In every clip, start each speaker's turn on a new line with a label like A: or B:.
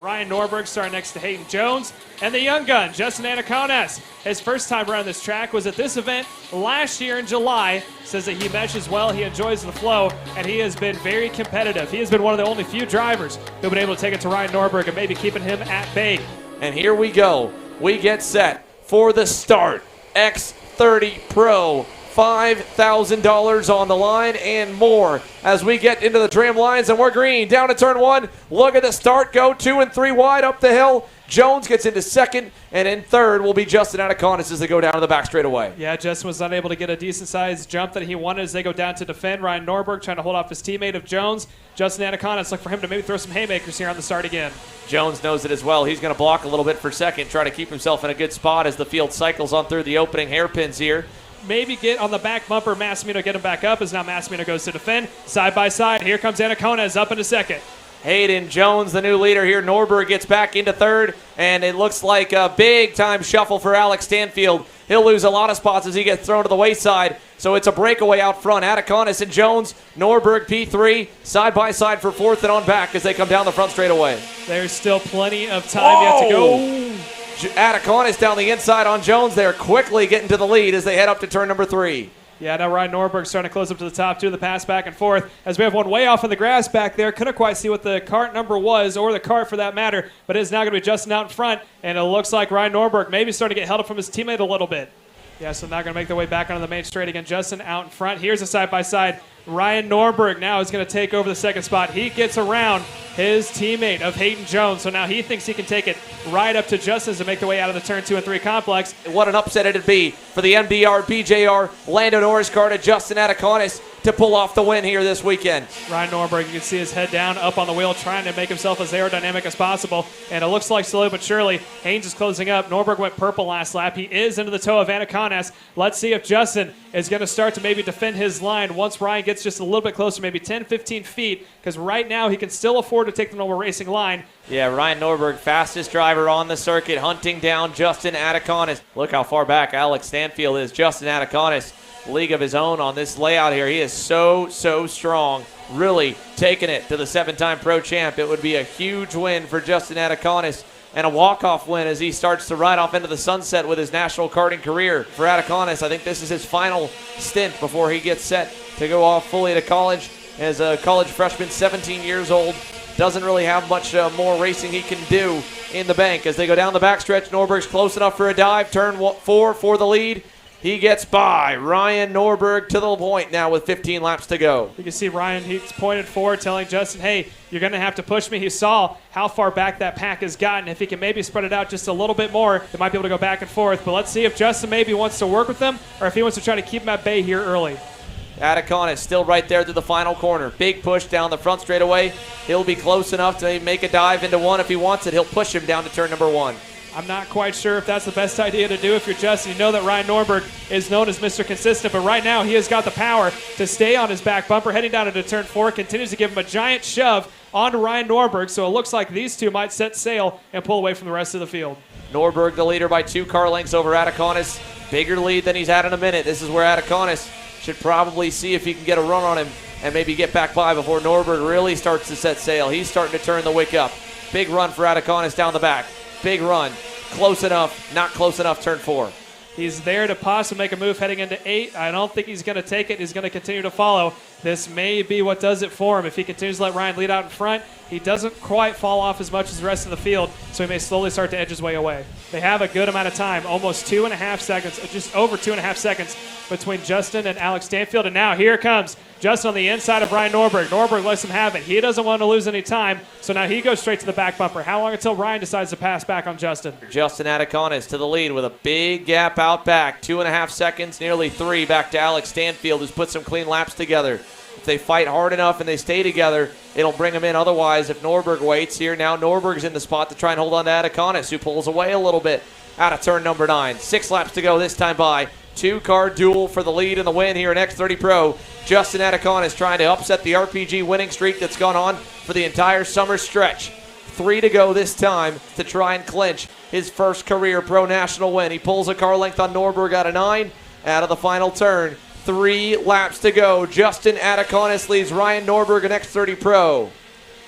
A: Ryan Norberg starting next to Hayden Jones. And the young gun, Justin Adakonis. His first time around this track was at this event last year in July. Says that he meshes well, he enjoys the flow, and he has been very competitive. He has been one of the only few drivers who've been able to take it to Ryan Norberg and maybe keeping him at bay.
B: And here we go. We get set for the start. X30 Pro. $5,000 on the line and more as we get into the trim lines, and we're green. Down to turn one. Look at the start go. 2 and 3 wide up the hill. Jones gets into second, and in third will be Justin Adakonis as they go down to the back straightaway.
A: Yeah, Justin was unable to get a decent-sized jump that he wanted as they go down to defend. Ryan Norberg trying to hold off his teammate of Jones. Justin Adakonis, look for him to maybe throw some haymakers here on the start again.
B: Jones knows it as well. He's going to block a little bit for second, try to keep himself in a good spot as the field cycles on through the opening hairpins here.
A: Maybe get on the back bumper. Massimino get him back up as now Massimino goes to defend. Side by side. Here comes Adakonis up into second.
B: Hayden Jones, the new leader here. Norberg gets back into third, and it looks like a big-time shuffle for Alex Stanfield. He'll lose a lot of spots as he gets thrown to the wayside, so it's a breakaway out front. Adakonis and Jones, Norberg P3, side by side for fourth and on back as they come down the front straightaway.
A: There's still plenty of time yet to go.
B: Adakonis down the inside on Jones there, quickly getting to the lead as they head up to turn number 3.
A: Yeah, now Ryan Norberg starting to close up to the top two of the pass back and forth as we have one way off in the grass back there. Couldn't quite see what the cart number was, or the cart for that matter, but it is now going to be Justin out in front, and it looks like Ryan Norberg maybe starting to get held up from his teammate a little bit. Yeah, so now going to make their way back onto the main straight again. Justin out in front. Here's a side-by-side. Ryan Norberg now is going to take over the second spot. He gets around his teammate of Hayden Jones, so now he thinks he can take it right up to Justin to make the way out of the turn 2 and 3 complex.
B: What an upset it'd be for the MDR, BJR, Lando Norris car to Justin Adakonis to pull off the win here this weekend.
A: Ryan Norberg, you can see his head down, up on the wheel, trying to make himself as aerodynamic as possible. And it looks like slowly but surely, Haynes is closing up. Norberg went purple last lap. He is into the toe of Adakonis. Let's see if Justin is going to start to maybe defend his line once Ryan gets just a little bit closer, maybe 10, 15 feet, because right now he can still afford to take the normal racing line.
B: Yeah, Ryan Norberg, fastest driver on the circuit, hunting down Justin Adakonis. Look how far back Alex Stanfield is. Justin Adakonis, league of his own on this layout here. He is so strong, really taking it to the 7-time pro champ. It would be a huge win for Justin Adakonis and a walk-off win as he starts to ride off into the sunset with his national karting career. For Adakonis, I think this is his final stint before he gets set to go off fully to college. As a college freshman, 17 years old, doesn't really have much more racing he can do in the bank. As they go down the backstretch, Norberg's close enough for a dive. Turn 4 for the lead. He gets by Ryan Norberg to the point now with 15 laps to go.
A: You can see Ryan, he's pointed forward, telling Justin, hey, you're going to have to push me. He saw how far back that pack has gotten. If he can maybe spread it out just a little bit more, they might be able to go back and forth. But let's see if Justin maybe wants to work with them or if he wants to try to keep him at bay here early.
B: Adakonis still right there through the final corner. Big push down the front straightaway. He'll be close enough to make a dive into one if he wants it. He'll push him down to turn number 1.
A: I'm not quite sure if that's the best idea to do if you're Justin. You know that Ryan Norberg is known as Mr. Consistent, but right now he has got the power to stay on his back bumper. Heading down into turn 4, continues to give him a giant shove onto Ryan Norberg, so it looks like these two might set sail and pull away from the rest of the field.
B: Norberg the leader by 2 car lengths over Adakonis. Bigger lead than he's had in a minute. This is where Adakonis should probably see if he can get a run on him and maybe get back by before Norberg really starts to set sail. He's starting to turn the wick up. Big run for Adakonis down the back. Big run. Close enough, not close enough, turn 4.
A: He's there to possibly make a move heading into 8. I don't think he's going to take it. He's going to continue to follow. This may be what does it for him. If he continues to let Ryan lead out in front, he doesn't quite fall off as much as the rest of the field, so he may slowly start to edge his way away. They have a good amount of time, almost 2.5 seconds, just over 2.5 seconds between Justin and Alex Stanfield. And now here comes Justin on the inside of Ryan Norberg. Norberg lets him have it. He doesn't want to lose any time, so now he goes straight to the back bumper. How long until Ryan decides to pass back on Justin?
B: Justin Adakonis to the lead with a big gap out back. 2.5 seconds, nearly 3 back to Alex Stanfield, who's put some clean laps together. If they fight hard enough and they stay together, it'll bring them in. Otherwise, if Norberg waits here, now Norberg's in the spot to try and hold on to Adakonis, who pulls away a little bit out of turn number 9. 6 laps to go this time by. 2-car duel for the lead and the win here in X30 Pro. Justin Adakonis trying to upset the RPG winning streak that's gone on for the entire summer stretch. 3 to go this time to try and clinch his first career pro national win. He pulls a car length on Norberg out of 9 out of the final turn. 3 laps to go. Justin Adakonis leads Ryan Norberg in X30 Pro.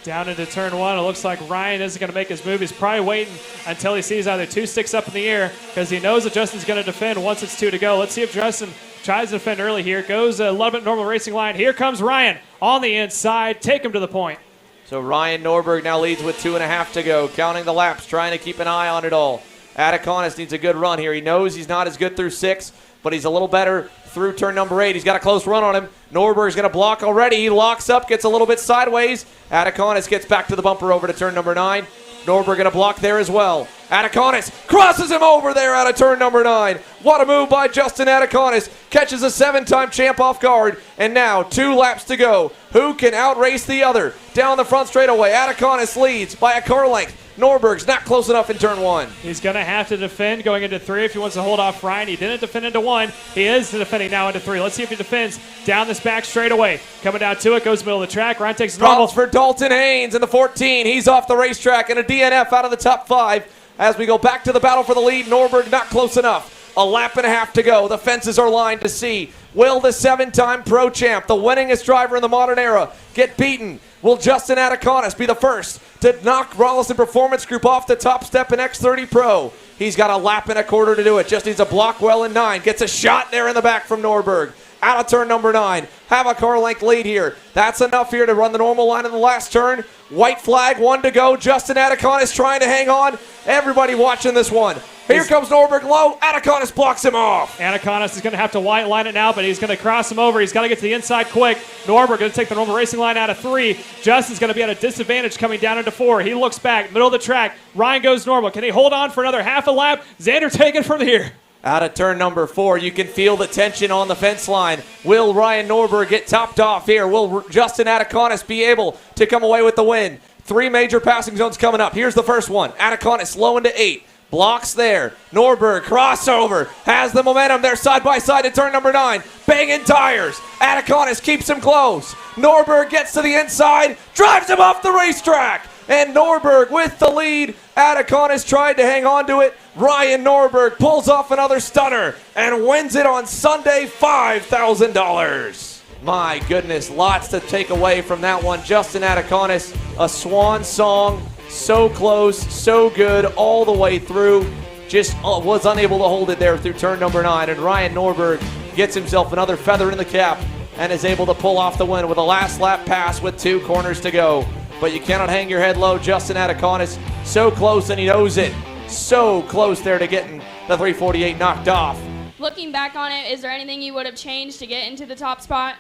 A: Down into turn one. It looks like Ryan isn't going to make his move. He's probably waiting until he sees either two sticks up in the air because he knows that Justin's going to defend once it's 2 to go. Let's see if Justin tries to defend early here. Goes a little bit normal racing line. Here comes Ryan on the inside. Take him to the point.
B: So Ryan Norberg now leads with 2.5 to go. Counting the laps, trying to keep an eye on it all. Adakonis needs a good run here. He knows he's not as good through 6, but he's a little better through turn number 8. He's got a close run on him. Norberg's going to block already. He locks up, gets a little bit sideways. Adakonis gets back to the bumper over to turn number 9. Norberg going to block there as well. Adakonis crosses him over there out of turn number 9. What a move by Justin Adakonis. Catches a 7-time champ off guard. And now 2 laps to go. Who can outrace the other? Down the front straightaway, Adakonis leads by a car length. Norberg's not close enough in turn 1.
A: He's going to have to defend going into 3 if he wants to hold off Ryan. He didn't defend into 1. He is defending now into 3. Let's see if he defends down this back straightaway. Coming down to it, goes middle of the track. Ryan takes normal.
B: Problems for Dalton Haynes in the 14. He's off the racetrack and a DNF out of the top 5. As we go back to the battle for the lead, Norberg not close enough. A lap and a half to go. The fences are lined to see. Will the 7-time pro champ, the winningest driver in the modern era, get beaten? Will Justin Adakonis be the first to knock Rollison Performance Group off the top step in X30 Pro? He's got a lap and a quarter to do it. Just needs a block well in 9. Gets a shot there in the back from Norberg. Out of turn number 9. Have a car length lead here. That's enough here to run the normal line in the last turn. White flag, 1 to go. Justin Adakonis trying to hang on. Everybody watching this one. Here comes Norberg low. Adakonis blocks him off.
A: Adakonis is going to have to white line it now, but he's going to cross him over. He's got to get to the inside quick. Norberg going to take the normal racing line out of 3. Justin's going to be at a disadvantage coming down into 4. He looks back, middle of the track. Ryan goes normal. Can he hold on for another half a lap? Xander taken from here.
B: Out of turn number 4, you can feel the tension on the fence line. Will Ryan Norberg get topped off here? Will Justin Adakonis be able to come away with the win? 3 major passing zones coming up. Here's the first one. Adakonis low into 8. Blocks there. Norberg crossover. Has the momentum. They're side by side at turn number 9. Banging tires. Adakonis keeps him close. Norberg gets to the inside. Drives him off the racetrack. And Norberg with the lead. Adakonis tried to hang on to it. Ryan Norberg pulls off another stunner and wins it on Sunday, $5,000. My goodness, lots to take away from that one. Justin Adakonis, a swan song. So close, so good all the way through. Just was unable to hold it there through turn number 9. And Ryan Norberg gets himself another feather in the cap and is able to pull off the win with a last lap pass with 2 corners to go. But you cannot hang your head low. Justin Adakonis, so close, and he knows it. So close there to getting the 348 knocked off.
C: Looking back on it, is there anything you would have changed to get into the top spot?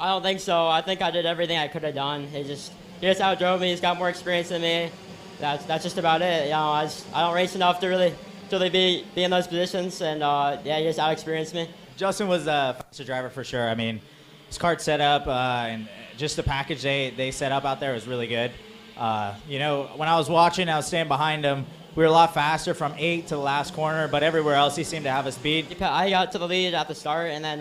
D: I don't think so. I think I did everything I could have done. He just outdrove me. He's got more experience than me. That's just about it. You know, I don't race enough to really be in those positions, and yeah, he just out-experienced me.
E: Justin was a faster driver for sure. I mean, his kart set up and just the package they set up out there was really good. You know, when I was watching, I was staying behind him. We were a lot faster from 8 to the last corner, but everywhere else he seemed to have a speed.
D: I got to the lead at the start, and then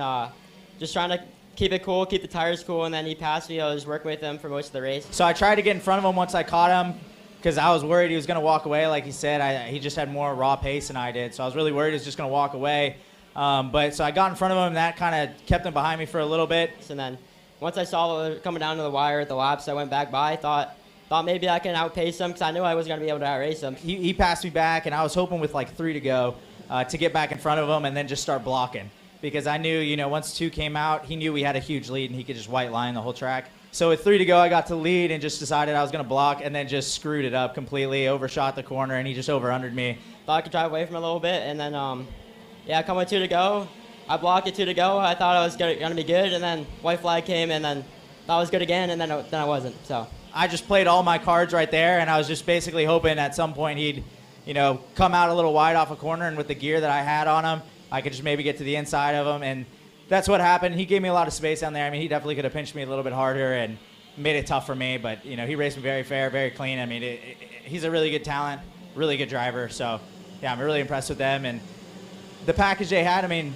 D: just trying to keep it cool, keep the tires cool, and then he passed me. I was working with him for most of the race.
E: So I tried to get in front of him once I caught him because I was worried he was going to walk away. Like he said, he just had more raw pace than I did, so I was really worried he was just going to walk away. But so I got in front of him, and that kind of kept him behind me for a little bit.
D: And then once I saw coming down to the wire at the laps, I went back by. Thought maybe I can outpace him because I knew I wasn't going to be able to outrace him.
E: He passed me back, and I was hoping with like 3 to go to get back in front of him and then just start blocking. Because I knew, you know, once 2 came out, he knew we had a huge lead and he could just white line the whole track. So with 3 to go, I got to lead and just decided I was going to block and then just screwed it up completely, overshot the corner, and he just over-undered me.
D: Thought I could drive away from him a little bit, and then, yeah, coming with 2 to go, I blocked it 2 to go. I thought I was going to be good, and then white flag came, and then thought I was good again, and then I wasn't, so.
E: I just played all my cards right there, and I was just basically hoping at some point he'd, you know, come out a little wide off a corner, and with the gear that I had on him, I could just maybe get to the inside of him, and that's what happened. He gave me a lot of space down there. I mean, he definitely could have pinched me a little bit harder and made it tough for me, but, you know, he raced me very fair, very clean. I mean, he's a really good talent, really good driver, so, yeah, I'm really impressed with them. And the package they had, I mean,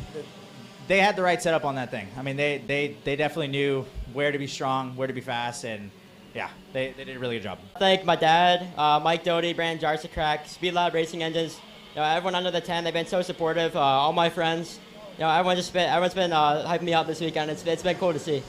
E: they had the right setup on that thing. I mean, they definitely knew where to be strong, where to be fast, and, yeah, they did a really good job.
D: Thank my dad, Mike Doty, Brandon Jarczyk, Speed Lab Racing Engines. You know, everyone under the 10, they've been so supportive. All my friends, you know, everyone's been hyping me up this weekend. It's been cool to see.